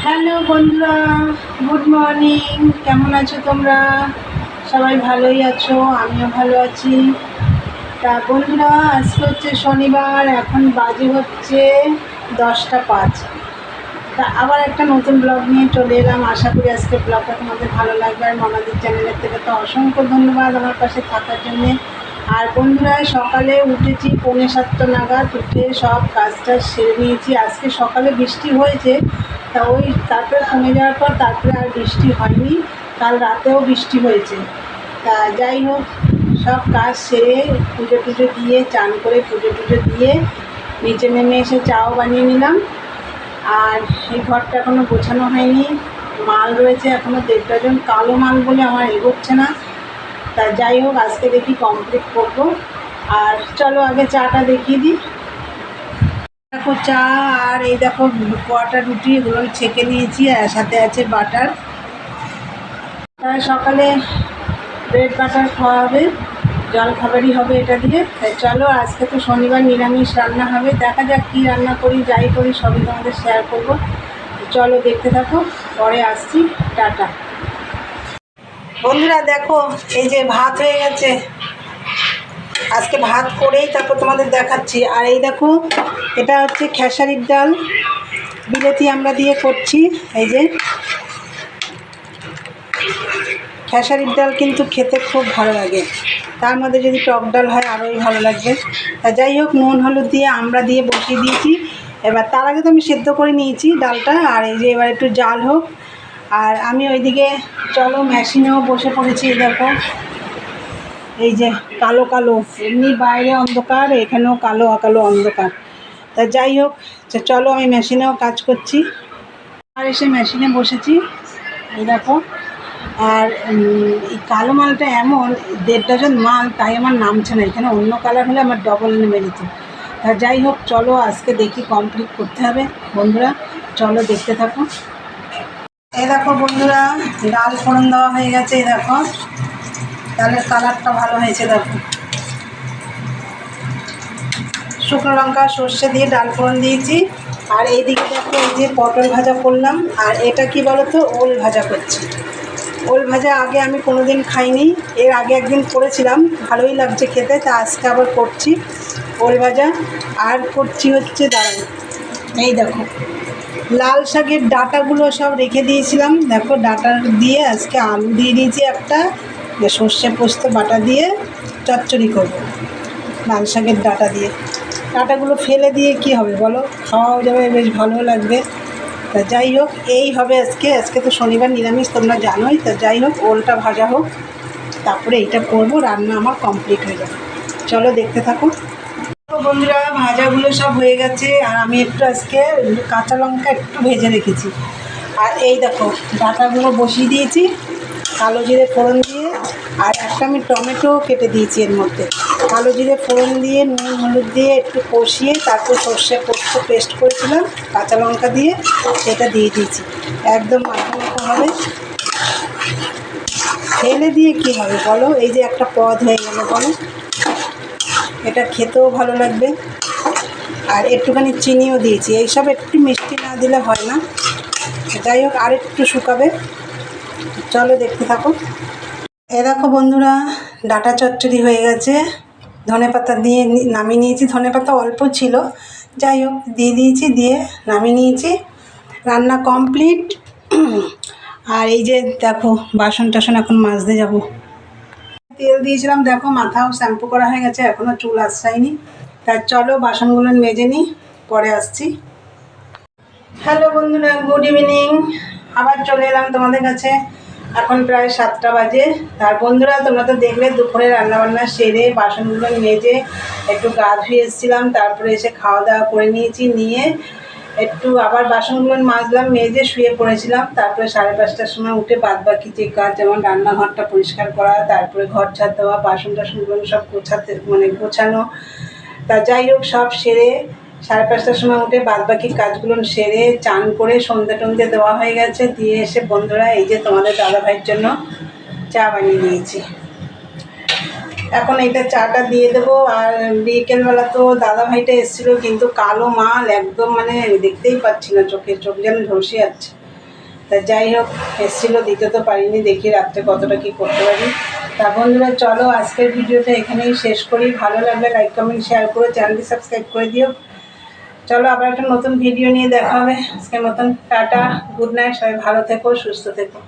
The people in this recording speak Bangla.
হ্যালো বন্ধুরা, গুড মর্নিং। কেমন আছো তোমরা? সবাই ভালোই আছো, আমিও ভালো আছি। তা বন্ধুরা, আজকে হচ্ছে শনিবার, এখন বাজে হচ্ছে 10টা 5। তা আবার একটা নতুন ব্লগ নিয়ে চলে এলাম। আশা করি আজকে ব্লগটা তোমাদের ভালো লাগবে। আর মামাদের চ্যানেলের থেকে তো অসংখ্য ধন্যবাদ আমার পাশে থাকার জন্যে। আর বন্ধুরা, সকালে উঠেছি 6:45 নাগাদ, উঠে সব কাজটা সেরে নিয়েছি। আজকে সকালে বৃষ্টি হয়েছে, তা ওই তারপরে কমে যাওয়ার পর তারপরে আর বৃষ্টি হয়নি। কাল রাতেও বৃষ্টি হয়েছে। তা যাই হোক, সব কাজ সেরে পুজো টুজো দিয়ে, চান করে পুজো টুজো দিয়ে নিচে নেমে এসে চাও বানিয়ে নিলাম। আর এই ঘরটা এখনও গোছানো হয়নি, মাল রয়েছে এখনও 1.5 ডজন। কালো মাল বলে আমার এগোচ্ছে না। তা যাই হোক, আজকে দেখি কমপ্লিট করবো। আর চলো আগে চাটা দেখিয়ে দিই। দেখো চা, আর এই দেখো কোয়াটা রুটি, এগুলো ছেঁকে নিয়েছি, আর সাথে আছে বাটার। সকালে ব্রেড বাটার খাওয়া হবে, জল খাবারই হবে এটা দিয়ে। তাই চলো, আজকে তো শনিবার, নিরামিষ রান্না হবে। দেখা যাক কী রান্না করি, যাই করি সবই তোমাদের শেয়ার করবো। চলো দেখতে থাকো, পরে আসছি। টাটা বন্ধুরা। দেখো, এই যে ভাত হয়ে গেছে। আজকে ভাত করেই তারপর তোমাদের দেখাচ্ছি। আর এই দেখো, এটা হচ্ছে খেসারির ডাল, বিলেতি আমরা দিয়ে করছি। এই যে খেসারির ডাল কিন্তু খেতে খুব ভালো লাগে, তার মধ্যে যদি টক ডাল হয় আরোই ভালো লাগবে। তা যাই হোক, নুন হলুদ দিয়ে আমরা দিয়ে বসিয়ে দিয়েছি। এবার তার আগে তো আমি সেদ্ধ করে নিয়েছি ডালটা। আর এই যে এবার একটু জাল হোক। আর আমি ওইদিকে চলো মেশিনেও বসে পড়েছি। দেখো, এই যে কালো কালো, এমনি বাইরে অন্ধকার, এখানেও কালো কালো অন্ধকার। তা যাই হোক, চলো আমি মেশিনেও কাজ করছি। আর এসে মেশিনে বসেছি, এই দেখো। আর এই কালো মালটা এমন 1.5 ডজন মাল, তাই আমার নামছে না। এখানে অন্য কালার হলে আমার ডবল নেমে যেত। তা যাই হোক, চলো আজকে দেখি কমপ্লিট করতে হবে। বন্ধুরা চলো দেখতে থাকো। এই দেখো বন্ধুরা, ডাল ফোড়ন দেওয়া হয়ে গেছে। এই দেখো, ডালের কালারটা ভালো হয়েছে। দেখো, শুকনো লঙ্কা সর্ষে দিয়ে ডাল ফোড়ন দিয়েছি। আর এইদিকে দেখো, এই যে পটল ভাজা করলাম। আর এটা কি বলো তো, ওল ভাজা করছি। ওল ভাজা আগে আমি কোনো দিন খাইনি, এর আগে একদিন করেছিলাম, ভালোই লাগছে খেতে। তা আজকে আবার করছি ওল ভাজা। আর করছি হচ্ছে, দাঁড়ান, এই দেখো লাল শাকের ডাঁটাগুলো সব রেখে দিয়েছিলাম। দেখো, ডাঁটা দিয়ে আজকে আলু দিয়ে দিয়েছি একটা, সর্ষে পোস্ত বাটা দিয়ে চচ্চড়ি করবো লাল শাকের ডাঁটা দিয়ে। ডাঁটাগুলো ফেলে দিয়ে কি হবে বলো, খাওয়াও যাবে, বেশ ভালো লাগবে। তা যাই হোক, এই হবে আজকে তো শনিবার নিরামিষ, তোমরা জানোই। তা যাই হোক, ওলটা ভাজা হোক, তারপরে এইটা করবো, রান্না আমার কমপ্লিট হয়ে যাবে। চলো দেখতে থাকো। বন্ধুরা, ভাজাগুলো সব হয়ে গেছে। আর আমি একটু আজকে কাঁচা লঙ্কা একটু ভেজে রেখেছি। আর এই দেখো, ডাঁটাগুলো বসিয়ে দিয়েছি কালো জিরে ফোড়ন দিয়ে। আর একটা আমি টমেটো কেটে দিয়েছি এর মধ্যে। কালো জিরে ফোড়ন দিয়ে, নুন হলুদ দিয়ে একটু কষিয়ে, তারপর সর্ষে পোস্ত পেস্ট করেছিলাম কাঁচা লঙ্কা দিয়ে, সেটা দিয়ে দিয়েছি। একদম মাখা মাখা হবে। ফেলে দিয়ে কি হবে বলো, এই যে একটা পদ হয়ে গেল বলো, এটা খেতেও ভালো লাগবে। আর একটুখানি চিনিও দিয়েছি। এইসব একটু মিষ্টি না দিলে হয় না। যাই হোক, আর একটু শুকাবে। চলো দেখতে থাকো। এ দেখো বন্ধুরা, ডাঁটা চচ্চড়ি হয়ে গেছে। ধনেপাতা দিয়ে নামিয়ে নিয়েছি। ধনেপাতা অল্প ছিল, যাই হোক দিয়ে দিয়েছি, দিয়ে নামিয়ে নিয়েছি। রান্না কমপ্লিট। আর এই যে দেখো, বাসন টাসন এখন মাজতে যাব। তেল দিয়েছিলাম, দেখো মাথাও শ্যাম্পু করা হয়ে গেছে, এখনও চুল আসায়নি। তার চলো বাসনগুলো মেজে নিই, পরে আসছি। হ্যালো বন্ধুরা, গুড ইভিনিং। আবার চলে এলাম তোমাদের কাছে। এখন প্রায় 7টা বাজে। তার বন্ধুরা, তোমরা তো দেখলে দুপুরে রান্নাবান্না সেরে বাসনগুলো মেজে একটু গা ধুয়ে এসেছিলাম। তারপরে এসে খাওয়া দাওয়া করে নিয়েছি, নিয়ে একটু আবার বাসনগুলো মাজলাম, মেজে শুয়ে পড়েছিলাম। তারপরে 5:30টার সময় উঠে বাদবাকি যে কাজ, যেমন রান্নাঘরটা পরিষ্কার করা, তারপরে ঘর ঝাড় দেওয়া, বাসন টাসনগুলো সব গোছানো। তা যাই হোক, সব সেরে 5:30টার সময় উঠে বাদবাকি কাজগুলো সেরে চান করে সন্ধ্যে টন্ধে দেওয়া হয়ে গেছে। দিয়ে এসে বন্ধুরা, এই যে তোমাদের দাদাভাইয়ের জন্য চা বানিয়ে নিয়েছি। এখন এইটা চাটা দিয়ে দেবো। আর বিকেলবেলা তো দাদাভাইটা এসেছিলো, কিন্তু কালো মাল একদম, মানে দেখতেই পাচ্ছি না, চোখ যেন ঝলসে যাচ্ছে। তা যাই হোক এসেছিলো, দিতে তো পারিনি, দেখি রাত্রে কতটা কী করতে পারি। তা বন্ধুরা চলো আজকের ভিডিওটা এখানেই শেষ করি। ভালো লাগলে লাইক কমেন্ট শেয়ার করে চ্যানেলটি সাবস্ক্রাইব করে দিও। চলো আবার একটা নতুন ভিডিও নিয়ে দেখা হবে। আজকের মতন টাটা, গুড নাইট, সবাই ভালো থেকো, সুস্থ থেকো।